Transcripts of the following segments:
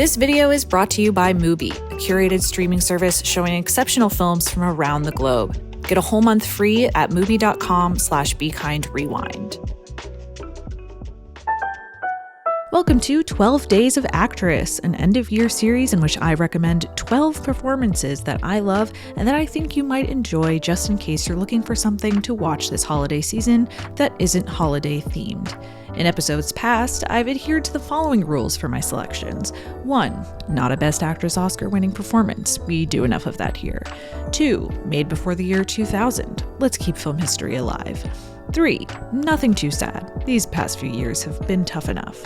This video is brought to you by MUBI, a curated streaming service showing exceptional films from around the globe. Get a whole month free at mubi.com/bekindrewind. Welcome to 12 Days of Actress, an end-of-year series in which I recommend 12 performances that I love and that I think you might enjoy just in case you're looking for something to watch this holiday season that isn't holiday-themed. In episodes past, I've adhered to the following rules for my selections. 1. Not a Best Actress Oscar-winning performance. We do enough of that here. 2. Made before the year 2000. Let's keep film history alive. 3. Nothing too sad. These past few years have been tough enough.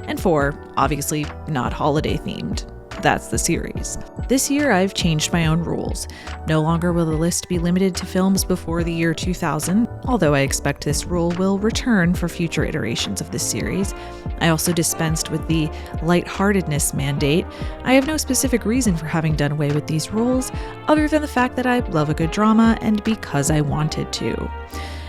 And 4, obviously not holiday themed. That's the series. This year I've changed my own rules. No longer will the list be limited to films before the year 2000, although I expect this rule will return for future iterations of this series. I also dispensed with the lightheartedness mandate. I have no specific reason for having done away with these rules, other than the fact that I love a good drama and because I wanted to.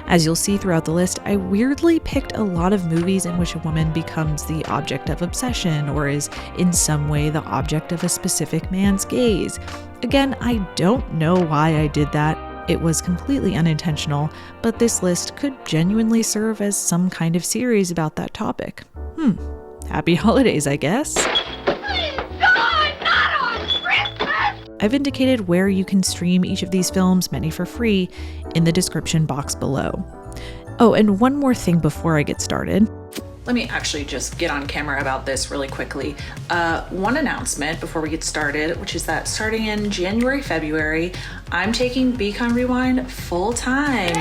As you'll see throughout the list, I weirdly picked a lot of movies in which a woman becomes the object of obsession or is in some way the object of a specific man's gaze. Again, I don't know why I did that. It was completely unintentional, but this list could genuinely serve as some kind of series about that topic. Happy holidays, I guess. I've indicated where you can stream each of these films, many for free, in the description box below. Oh, and one more thing before I get started. Let me actually just get on camera about this really quickly. One announcement before we get started, which is that starting in January, February, I'm taking Be Kind Rewind full time.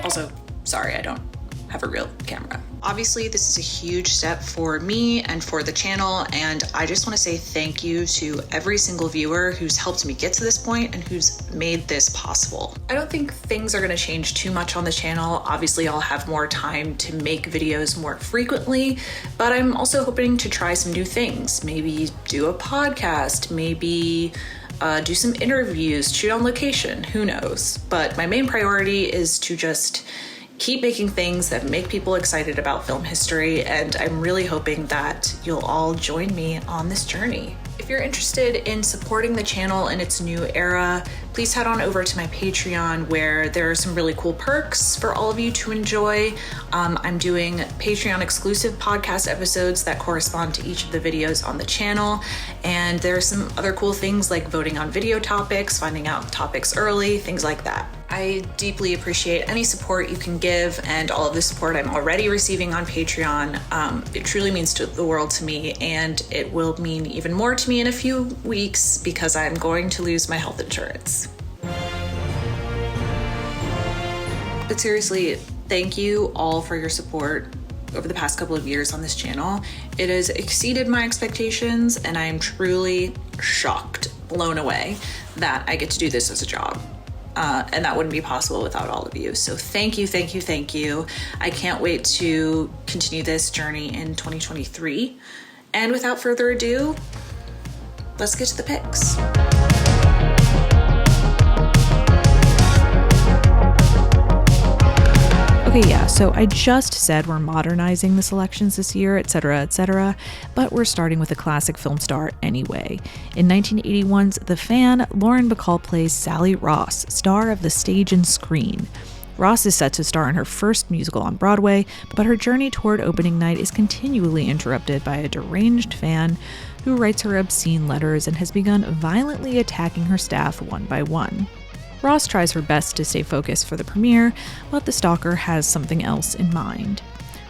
Also, sorry, I don't have a real camera. Obviously, this is a huge step for me and for the channel, and I just want to say thank you to every single viewer who's helped me get to this point and who's made this possible. I don't think things are going to change too much on the channel. Obviously, I'll have more time to make videos more frequently, but I'm also hoping to try some new things. Maybe do a podcast, maybe do some interviews, shoot on location, who knows? But my main priority is to just keep making things that make people excited about film history, and I'm really hoping that you'll all join me on this journey. If you're interested in supporting the channel in its new era, please head on over to my Patreon where there are some really cool perks for all of you to enjoy. I'm doing Patreon exclusive podcast episodes that correspond to each of the videos on the channel, and there are some other cool things like voting on video topics, finding out topics early, things like that. I deeply appreciate any support you can give and all of the support I'm already receiving on Patreon. It truly means the world to me, and it will mean even more to me in a few weeks because I'm going to lose my health insurance. But seriously, thank you all for your support over the past couple of years on this channel. It has exceeded my expectations, and I am truly shocked, blown away that I get to do this as a job. And that wouldn't be possible without all of you. So thank you, thank you, thank you. I can't wait to continue this journey in 2023. And without further ado, let's get to the picks. Okay, yeah, so I just said we're modernizing the selections this year, etc., but we're starting with a classic film star anyway. In 1981's The Fan, Lauren Bacall plays Sally Ross, star of the stage and screen. Ross is set to star in her first musical on Broadway, but her journey toward opening night is continually interrupted by a deranged fan who writes her obscene letters and has begun violently attacking her staff one by one. Ross tries her best to stay focused for the premiere, but the stalker has something else in mind.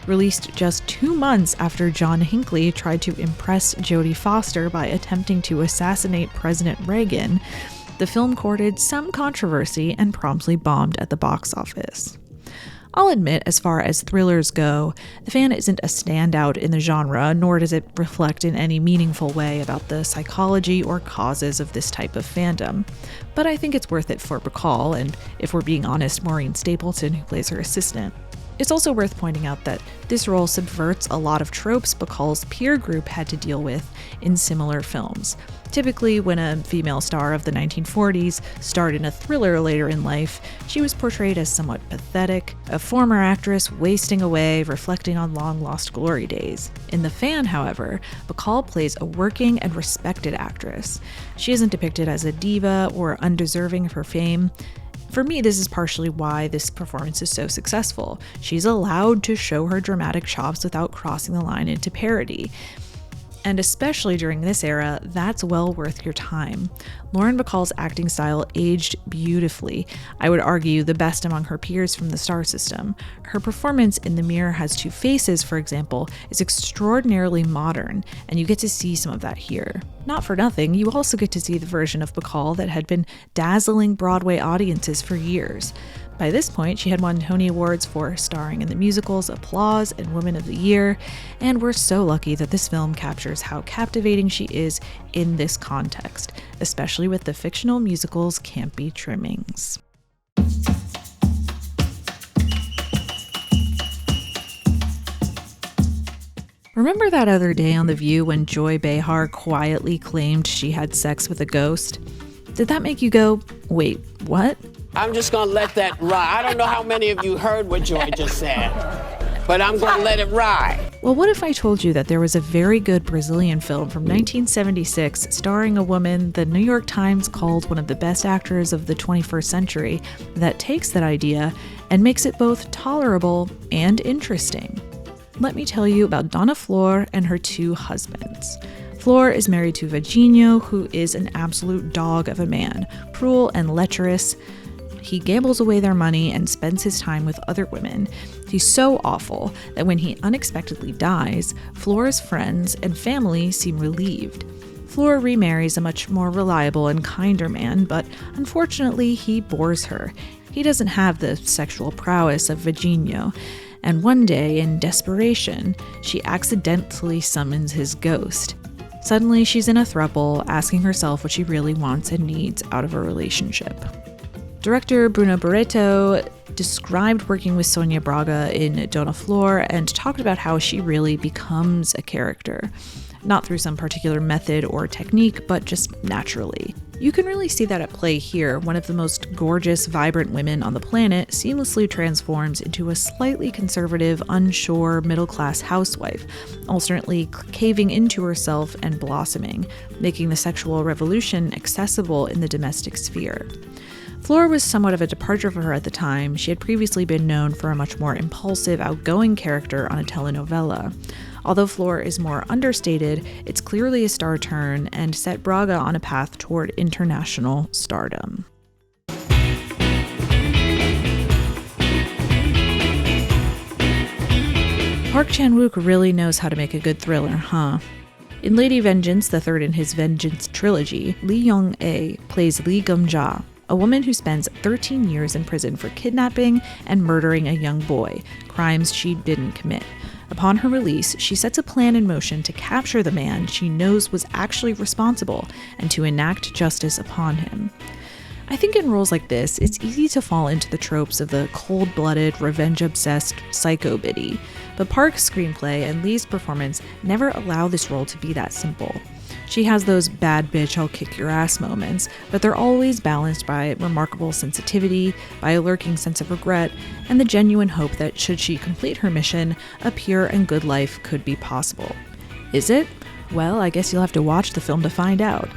Released just 2 months after John Hinckley tried to impress Jodie Foster by attempting to assassinate President Reagan, the film courted some controversy and promptly bombed at the box office. I'll admit, as far as thrillers go, The Fan isn't a standout in the genre, nor does it reflect in any meaningful way about the psychology or causes of this type of fandom. But I think it's worth it for Bacall, and if we're being honest, Maureen Stapleton, who plays her assistant. It's also worth pointing out that this role subverts a lot of tropes Bacall's peer group had to deal with in similar films. Typically, when a female star of the 1940s starred in a thriller later in life, she was portrayed as somewhat pathetic, a former actress wasting away, reflecting on long-lost glory days. In The Fan, however, Bacall plays a working and respected actress. She isn't depicted as a diva or undeserving of her fame. For me, this is partially why this performance is so successful. She's allowed to show her dramatic chops without crossing the line into parody. And especially during this era, that's well worth your time. Lauren Bacall's acting style aged beautifully. I would argue the best among her peers from the star system. Her performance in The Mirror Has Two Faces, for example, is extraordinarily modern, and you get to see some of that here. Not for nothing, you also get to see the version of Bacall that had been dazzling Broadway audiences for years. By this point, she had won Tony Awards for starring in the musicals Applause and Woman of the Year, and we're so lucky that this film captures how captivating she is in this context, especially with the fictional musical's campy trimmings. Remember that other day on The View when Joy Behar quietly claimed she had sex with a ghost? Did that make you go, wait, what? I'm just going to let that ride. I don't know how many of you heard what Joy just said, but I'm going to let it ride. Well, what if I told you that there was a very good Brazilian film from 1976 starring a woman the New York Times called one of the best actors of the 21st century that takes that idea and makes it both tolerable and interesting? Let me tell you about Dona Flor and her two husbands. Flor is married to Virginio, who is an absolute dog of a man, cruel and lecherous. He gambles away their money and spends his time with other women. He's so awful that when he unexpectedly dies, Flor's friends and family seem relieved. Flor remarries a much more reliable and kinder man, but unfortunately he bores her. He doesn't have the sexual prowess of Virginio, and one day, in desperation, she accidentally summons his ghost. Suddenly, she's in a throuple, asking herself what she really wants and needs out of a relationship. Director Bruno Barreto described working with Sonia Braga in Dona Flor and talked about how she really becomes a character. Not through some particular method or technique, but just naturally. You can really see that at play here. One of the most gorgeous, vibrant women on the planet seamlessly transforms into a slightly conservative, unsure, middle-class housewife, alternately caving into herself and blossoming, making the sexual revolution accessible in the domestic sphere. Flor was somewhat of a departure for her at the time. She had previously been known for a much more impulsive, outgoing character on a telenovela. Although Flor is more understated, it's clearly a star turn and set Braga on a path toward international stardom. Park Chan-wook really knows how to make a good thriller, huh? In Lady Vengeance, the third in his Vengeance trilogy, Lee Young-ae plays Lee Gum-ja, a woman who spends 13 years in prison for kidnapping and murdering a young boy, crimes she didn't commit. Upon her release, she sets a plan in motion to capture the man she knows was actually responsible and to enact justice upon him. I think in roles like this, it's easy to fall into the tropes of the cold-blooded, revenge-obsessed psycho biddy, but Park's screenplay and Lee's performance never allow this role to be that simple. She has those bad bitch I'll kick your ass moments, but they're always balanced by remarkable sensitivity, by a lurking sense of regret, and the genuine hope that should she complete her mission, a pure and good life could be possible. Is it? Well, I guess you'll have to watch the film to find out.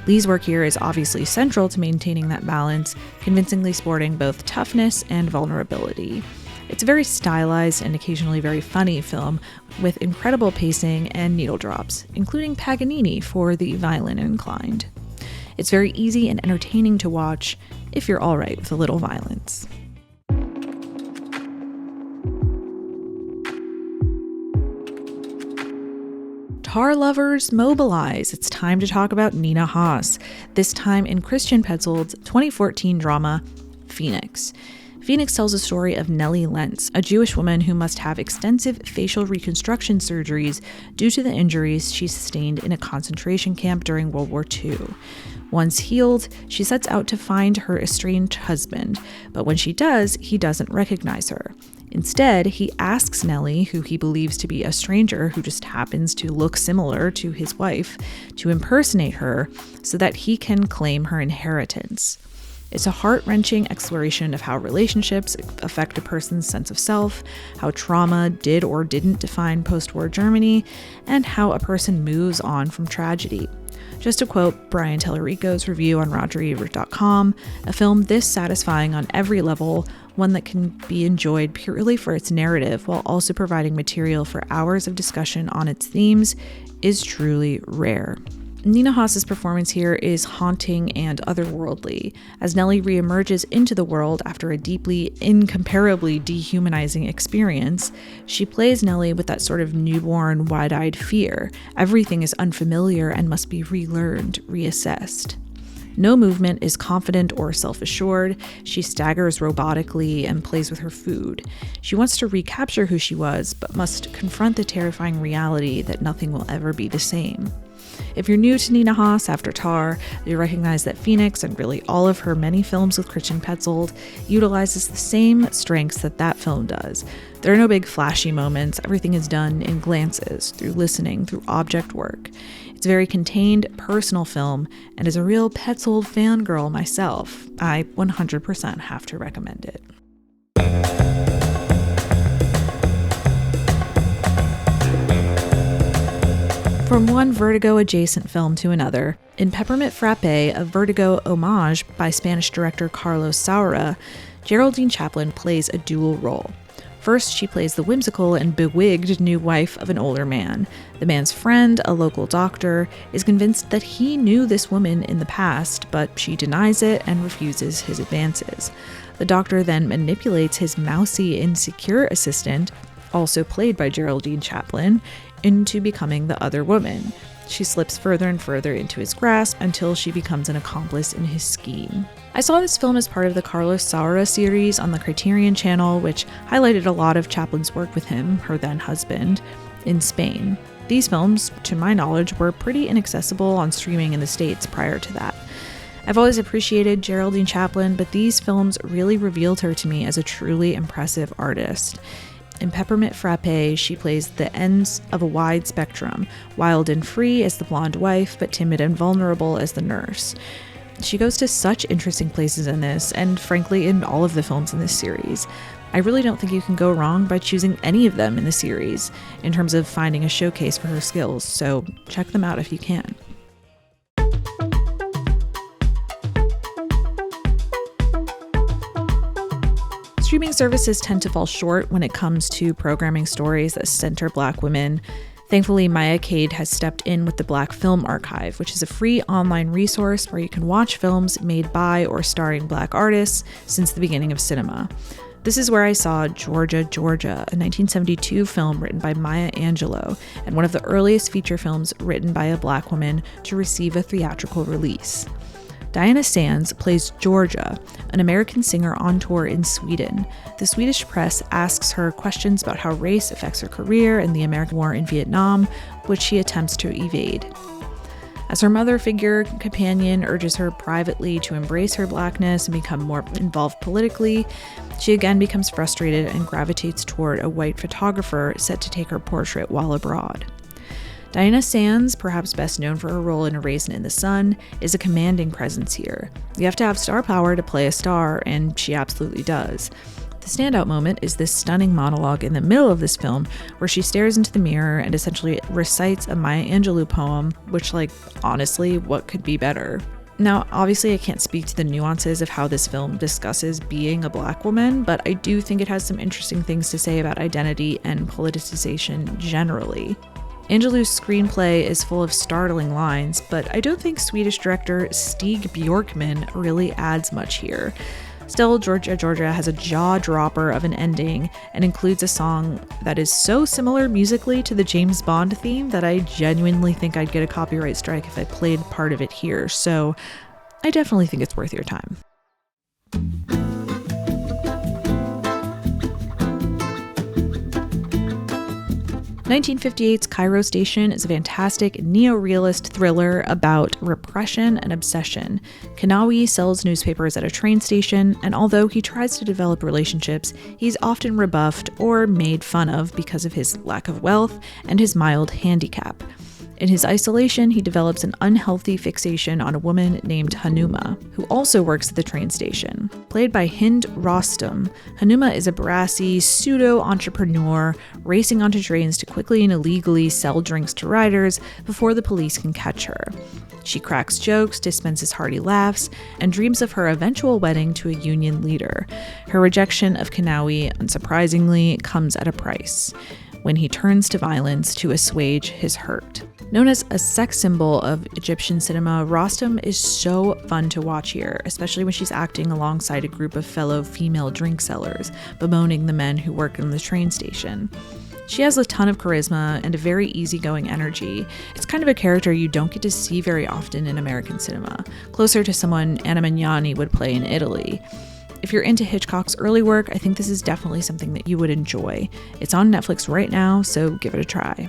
Lee's work here is obviously central to maintaining that balance, convincingly sporting both toughness and vulnerability. It's a very stylized and occasionally very funny film with incredible pacing and needle drops, including Paganini for the violin inclined. It's very easy and entertaining to watch if you're alright with a little violence. Tar lovers, mobilize! It's time to talk about Nina Haas, this time in Christian Petzold's 2014 drama, Phoenix. Phoenix tells a story of Nellie Lentz, a Jewish woman who must have extensive facial reconstruction surgeries due to the injuries she sustained in a concentration camp during World War II. Once healed, she sets out to find her estranged husband, but when she does, he doesn't recognize her. Instead, he asks Nellie, who he believes to be a stranger who just happens to look similar to his wife, to impersonate her so that he can claim her inheritance. It's a heart-wrenching exploration of how relationships affect a person's sense of self, how trauma did or didn't define post-war Germany, and how a person moves on from tragedy. Just to quote Brian Tellerico's review on RogerEbert.com, a film this satisfying on every level, one that can be enjoyed purely for its narrative while also providing material for hours of discussion on its themes, is truly rare. Nina Haas's performance here is haunting and otherworldly. As Nellie reemerges into the world after a deeply, incomparably dehumanizing experience, she plays Nellie with that sort of newborn, wide-eyed fear. Everything is unfamiliar and must be relearned, reassessed. No movement is confident or self-assured. She staggers robotically and plays with her food. She wants to recapture who she was, but must confront the terrifying reality that nothing will ever be the same. If you're new to Nina Haas after Tar, you recognize that Phoenix, and really all of her many films with Christian Petzold, utilizes the same strengths that film does. There are no big flashy moments. Everything is done in glances, through listening, through object work. It's a very contained, personal film, and as a real Petzold fangirl myself, I 100% have to recommend it. From one Vertigo-adjacent film to another, in Peppermint Frappe, a Vertigo homage by Spanish director Carlos Saura, Geraldine Chaplin plays a dual role. First, she plays the whimsical and bewigged new wife of an older man. The man's friend, a local doctor, is convinced that he knew this woman in the past, but she denies it and refuses his advances. The doctor then manipulates his mousy, insecure assistant, also played by Geraldine Chaplin, into becoming the other woman. She slips further and further into his grasp until she becomes an accomplice in his scheme. I saw this film as part of the Carlos Saura series on the Criterion Channel, which highlighted a lot of Chaplin's work with him, her then husband, in Spain. These films, to my knowledge, were pretty inaccessible on streaming in the States prior to that. I've always appreciated Geraldine Chaplin, but these films really revealed her to me as a truly impressive artist. In Peppermint Frappe, she plays the ends of a wide spectrum, wild and free as the blonde wife, but timid and vulnerable as the nurse. She goes to such interesting places in this, and frankly in all of the films in this series. I really don't think you can go wrong by choosing any of them in the series, in terms of finding a showcase for her skills, so check them out if you can. Streaming services tend to fall short when it comes to programming stories that center Black women. Thankfully, Maya Cade has stepped in with the Black Film Archive, which is a free online resource where you can watch films made by or starring Black artists since the beginning of cinema. This is where I saw Georgia, Georgia, a 1972 film written by Maya Angelou, and one of the earliest feature films written by a Black woman to receive a theatrical release. Diana Sands plays Georgia, an American singer on tour in Sweden. The Swedish press asks her questions about how race affects her career and the American war in Vietnam, which she attempts to evade. As her mother figure companion urges her privately to embrace her Blackness and become more involved politically, she again becomes frustrated and gravitates toward a white photographer set to take her portrait while abroad. Diana Sands, perhaps best known for her role in A Raisin in the Sun, is a commanding presence here. You have to have star power to play a star, and she absolutely does. The standout moment is this stunning monologue in the middle of this film where she stares into the mirror and essentially recites a Maya Angelou poem, which, honestly, what could be better? Now, obviously I can't speak to the nuances of how this film discusses being a Black woman, but I do think it has some interesting things to say about identity and politicization generally. Angelou's screenplay is full of startling lines, but I don't think Swedish director Stig Bjorkman really adds much here. Still, Georgia, Georgia has a jaw-dropper of an ending and includes a song that is so similar musically to the James Bond theme that I genuinely think I'd get a copyright strike if I played part of it here, so I definitely think it's worth your time. 1958's Cairo Station is a fantastic neo-realist thriller about repression and obsession. Kanawi sells newspapers at a train station, and although he tries to develop relationships, he's often rebuffed or made fun of because of his lack of wealth and his mild handicap. In his isolation, he develops an unhealthy fixation on a woman named Hanuma, who also works at the train station. Played by Hind Rostam, Hanuma is a brassy pseudo-entrepreneur racing onto trains to quickly and illegally sell drinks to riders before the police can catch her. She cracks jokes, dispenses hearty laughs, and dreams of her eventual wedding to a union leader. Her rejection of Kanawi, unsurprisingly, comes at a price, when he turns to violence to assuage his hurt. Known as a sex symbol of Egyptian cinema, Rostam is so fun to watch here, especially when she's acting alongside a group of fellow female drink sellers, bemoaning the men who work in the train station. She has a ton of charisma and a very easygoing energy. It's kind of a character you don't get to see very often in American cinema, closer to someone Anna Magnani would play in Italy. If you're into Hitchcock's early work, I think this is definitely something that you would enjoy. It's on Netflix right now, so give it a try.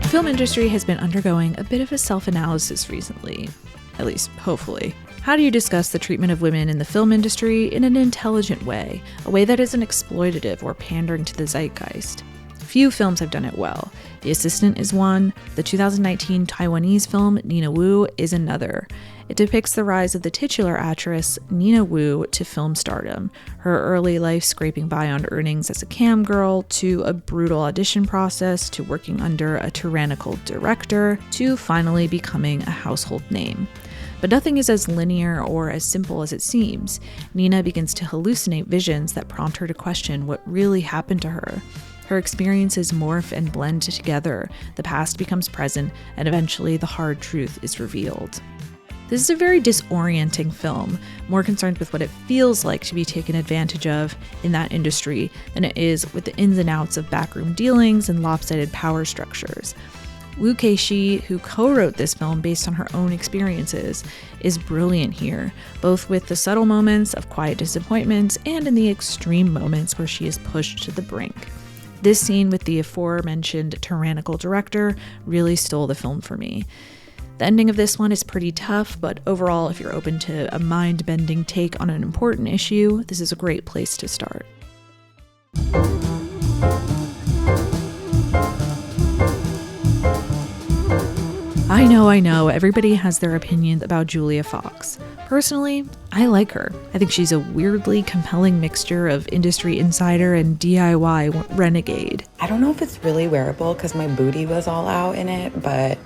The film industry has been undergoing a bit of a self-analysis recently, at least hopefully. How do you discuss the treatment of women in the film industry in an intelligent way, a way that isn't exploitative or pandering to the zeitgeist? Few films have done it well. The Assistant is one. The 2019 Taiwanese film Nina Wu is another. It depicts the rise of the titular actress Nina Wu to film stardom, her early life scraping by on earnings as a cam girl, to a brutal audition process, to working under a tyrannical director, to finally becoming a household name. But nothing is as linear or as simple as it seems. Nina begins to hallucinate visions that prompt her to question what really happened to her. Her experiences morph and blend together, the past becomes present, and eventually the hard truth is revealed. This is a very disorienting film, more concerned with what it feels like to be taken advantage of in that industry than it is with the ins and outs of backroom dealings and lopsided power structures. Wu Keishi, who co-wrote this film based on her own experiences, is brilliant here, both with the subtle moments of quiet disappointment and in the extreme moments where she is pushed to the brink. This scene with the aforementioned tyrannical director really stole the film for me. The ending of this one is pretty tough, but overall, if you're open to a mind-bending take on an important issue, this is a great place to start. I know, everybody has their opinions about Julia Fox. Personally, I like her. I think she's a weirdly compelling mixture of industry insider and DIY renegade. I don't know if it's really wearable because my booty was all out in it, but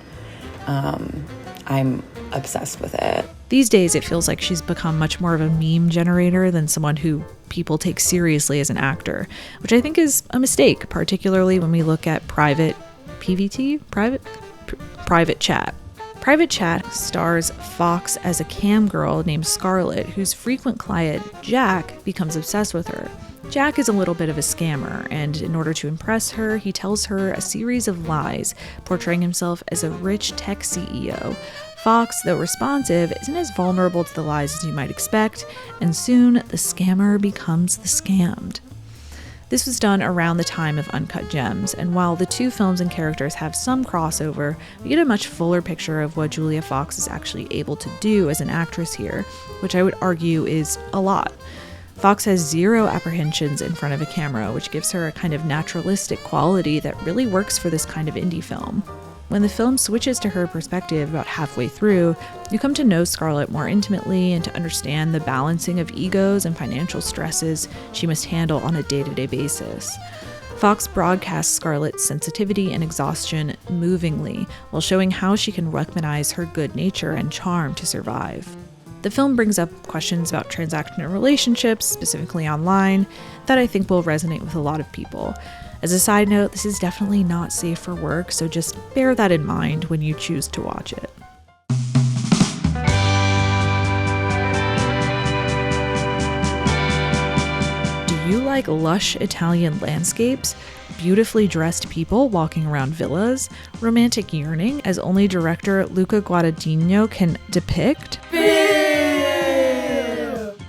I'm obsessed with it. These days, it feels like she's become much more of a meme generator than someone who people take seriously as an actor, which I think is a mistake, particularly when we look at Private Chat. Private Chat stars Fox as a cam girl named Scarlett, whose frequent client, Jack, becomes obsessed with her. Jack is a little bit of a scammer, and in order to impress her, he tells her a series of lies, portraying himself as a rich tech CEO. Fox, though responsive, isn't as vulnerable to the lies as you might expect, and soon the scammer becomes the scammed. This was done around the time of Uncut Gems, and while the two films and characters have some crossover, we get a much fuller picture of what Julia Fox is actually able to do as an actress here, which I would argue is a lot. Fox has zero apprehensions in front of a camera, which gives her a kind of naturalistic quality that really works for this kind of indie film. When the film switches to her perspective about halfway through, you come to know Scarlett more intimately and to understand the balancing of egos and financial stresses she must handle on a day-to-day basis. Fox broadcasts Scarlett's sensitivity and exhaustion movingly, while showing how she can weaponize her good nature and charm to survive. The film brings up questions about transactional relationships, specifically online, that I think will resonate with a lot of people. As a side note, this is definitely not safe for work, so just bear that in mind when you choose to watch it. Do you like lush Italian landscapes, beautifully dressed people walking around villas, romantic yearning as only director Luca Guadagnino can depict?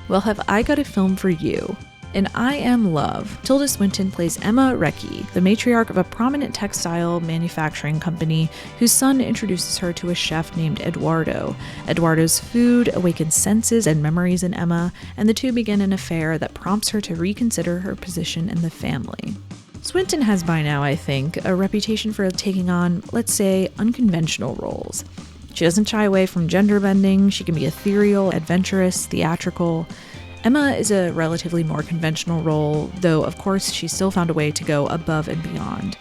Well, have I got a film for you. In I Am Love, Tilda Swinton plays Emma Recchi, the matriarch of a prominent textile manufacturing company whose son introduces her to a chef named Eduardo. Eduardo's food awakens senses and memories in Emma, and the two begin an affair that prompts her to reconsider her position in the family. Swinton has by now, I think, a reputation for taking on, let's say, unconventional roles. She doesn't shy away from gender bending, she can be ethereal, adventurous, theatrical. Emma is a relatively more conventional role, though of course she still found a way to go above and beyond.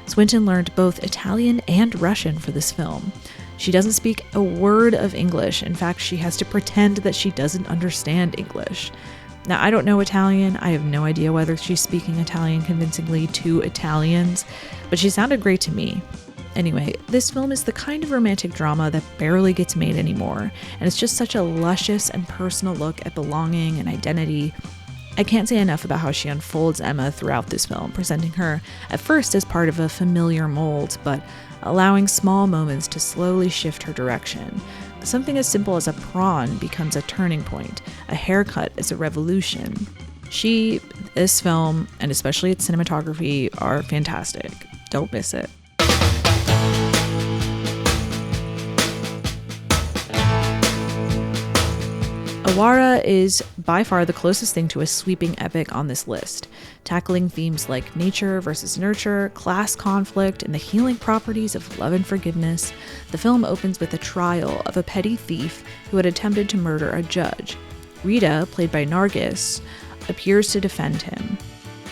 Swinton learned both Italian and Russian for this film. She doesn't speak a word of English. In fact, she has to pretend that she doesn't understand English. Now, I don't know Italian. I have no idea whether she's speaking Italian convincingly to Italians, but she sounded great to me. Anyway, this film is the kind of romantic drama that barely gets made anymore, and it's just such a luscious and personal look at belonging and identity. I can't say enough about how she unfolds Emma throughout this film, presenting her at first as part of a familiar mold, but allowing small moments to slowly shift her direction. Something as simple as a prawn becomes a turning point, a haircut is a revolution. This film, and especially its cinematography, are fantastic. Don't miss it. Awaara is by far the closest thing to a sweeping epic on this list, tackling themes like nature versus nurture, class conflict, and the healing properties of love and forgiveness. The film opens with a trial of a petty thief who had attempted to murder a judge. Rita, played by Nargis, appears to defend him.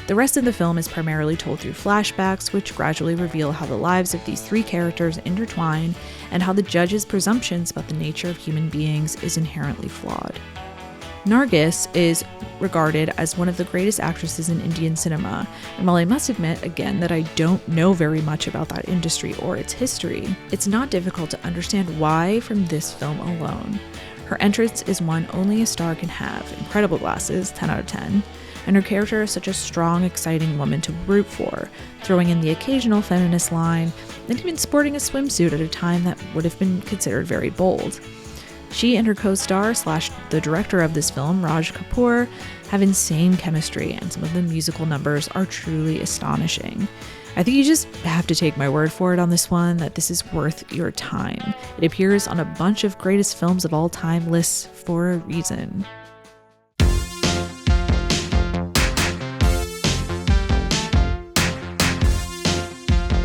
The rest of the film is primarily told through flashbacks, which gradually reveal how the lives of these three characters intertwine and how the judge's presumptions about the nature of human beings is inherently flawed. Nargis is regarded as one of the greatest actresses in Indian cinema, and while I must admit, again, that I don't know very much about that industry or its history, it's not difficult to understand why from this film alone. Her entrance is one only a star can have, incredible glasses, 10 out of 10, and her character is such a strong, exciting woman to root for, throwing in the occasional feminist line, and even sporting a swimsuit at a time that would have been considered very bold. She and her co-star / the director of this film, Raj Kapoor, have insane chemistry, and some of the musical numbers are truly astonishing. I think you just have to take my word for it on this one, that this is worth your time. It appears on a bunch of greatest films of all time lists for a reason.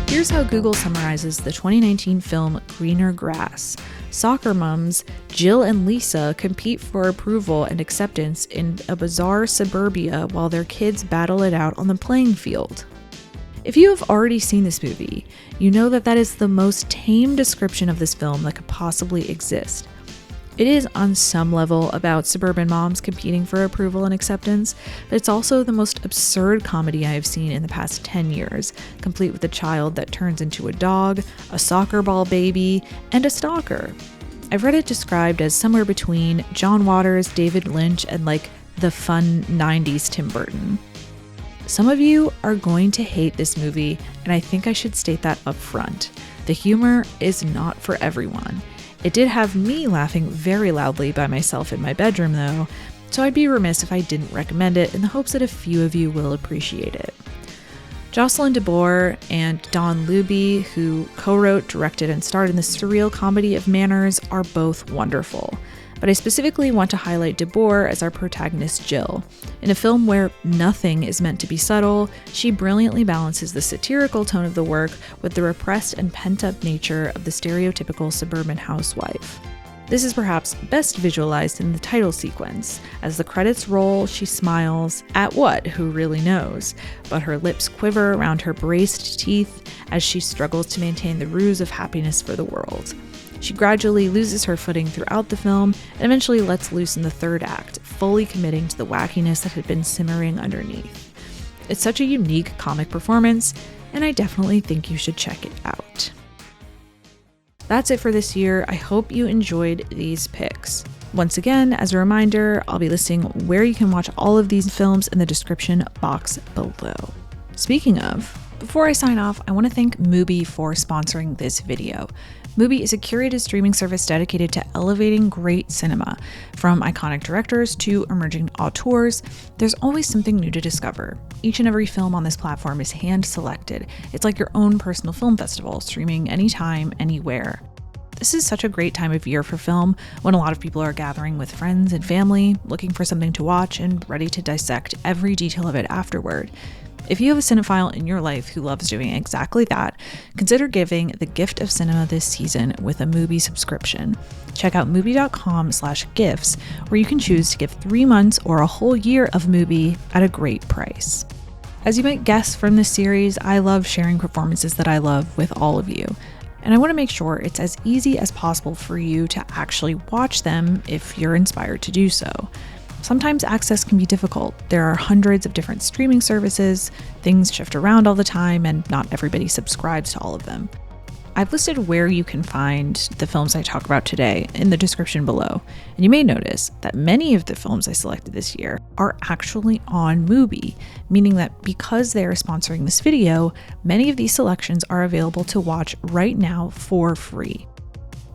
Here's how Google summarizes the 2019 film Greener Grass. Soccer mums Jill and Lisa compete for approval and acceptance in a bizarre suburbia while their kids battle it out on the playing field. If you have already seen this movie, you know that that is the most tame description of this film that could possibly exist. It is on some level about suburban moms competing for approval and acceptance, but it's also the most absurd comedy I have seen in the past 10 years, complete with a child that turns into a dog, a soccer ball baby, and a stalker. I've read it described as somewhere between John Waters, David Lynch, and like the fun 90s Tim Burton. Some of you are going to hate this movie, and I think I should state that up front. The humor is not for everyone. It did have me laughing very loudly by myself in my bedroom though, so I'd be remiss if I didn't recommend it in the hopes that a few of you will appreciate it. Jocelyn DeBoer and Don Luby, who co-wrote, directed, and starred in the surreal comedy of Manners, are both wonderful. But I specifically want to highlight DeBoer as our protagonist Jill. In a film where nothing is meant to be subtle, she brilliantly balances the satirical tone of the work with the repressed and pent-up nature of the stereotypical suburban housewife. This is perhaps best visualized in the title sequence. As the credits roll, she smiles at what? Who really knows? But her lips quiver around her braced teeth as she struggles to maintain the ruse of happiness for the world. She gradually loses her footing throughout the film and eventually lets loose in the third act, fully committing to the wackiness that had been simmering underneath. It's such a unique comic performance, and I definitely think you should check it out. That's it for this year. I hope you enjoyed these picks. Once again, as a reminder, I'll be listing where you can watch all of these films in the description box below. Speaking of, before I sign off, I want to thank MUBI for sponsoring this video. MUBI is a curated streaming service dedicated to elevating great cinema. From iconic directors to emerging auteurs, there's always something new to discover. Each and every film on this platform is hand-selected. It's like your own personal film festival, streaming anytime, anywhere. This is such a great time of year for film, when a lot of people are gathering with friends and family, looking for something to watch and ready to dissect every detail of it afterward. If you have a cinephile in your life who loves doing exactly that, consider giving the gift of cinema this season with a MUBI subscription. Check out MUBI.com/gifts, where you can choose to give 3 months or a whole year of MUBI at a great price. As you might guess from this series, I love sharing performances that I love with all of you. And I want to make sure it's as easy as possible for you to actually watch them if you're inspired to do so. Sometimes access can be difficult. There are hundreds of different streaming services, things shift around all the time, and not everybody subscribes to all of them. I've listed where you can find the films I talk about today in the description below, and you may notice that many of the films I selected this year are actually on MUBI, meaning that because they are sponsoring this video, many of these selections are available to watch right now for free.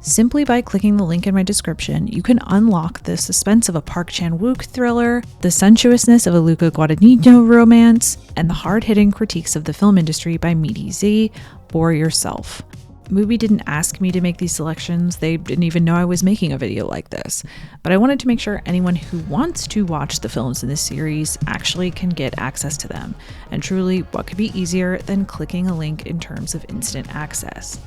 Simply by clicking the link in my description, you can unlock the suspense of a Park Chan-wook thriller, the sensuousness of a Luca Guadagnino romance, and the hard-hitting critiques of the film industry by Meaty Z for yourself. MUBI didn't ask me to make these selections. They didn't even know I was making a video like this. But I wanted to make sure anyone who wants to watch the films in this series actually can get access to them. And truly, what could be easier than clicking a link in terms of instant access?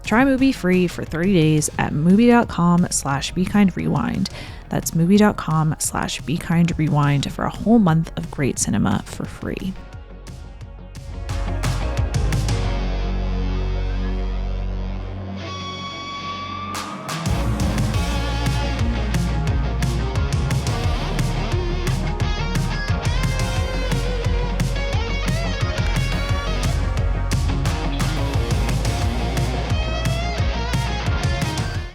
Try MUBI free for 30 days at MUBI.com/BeKindRewind. That's MUBI.com/BeKindRewind for a whole month of great cinema for free.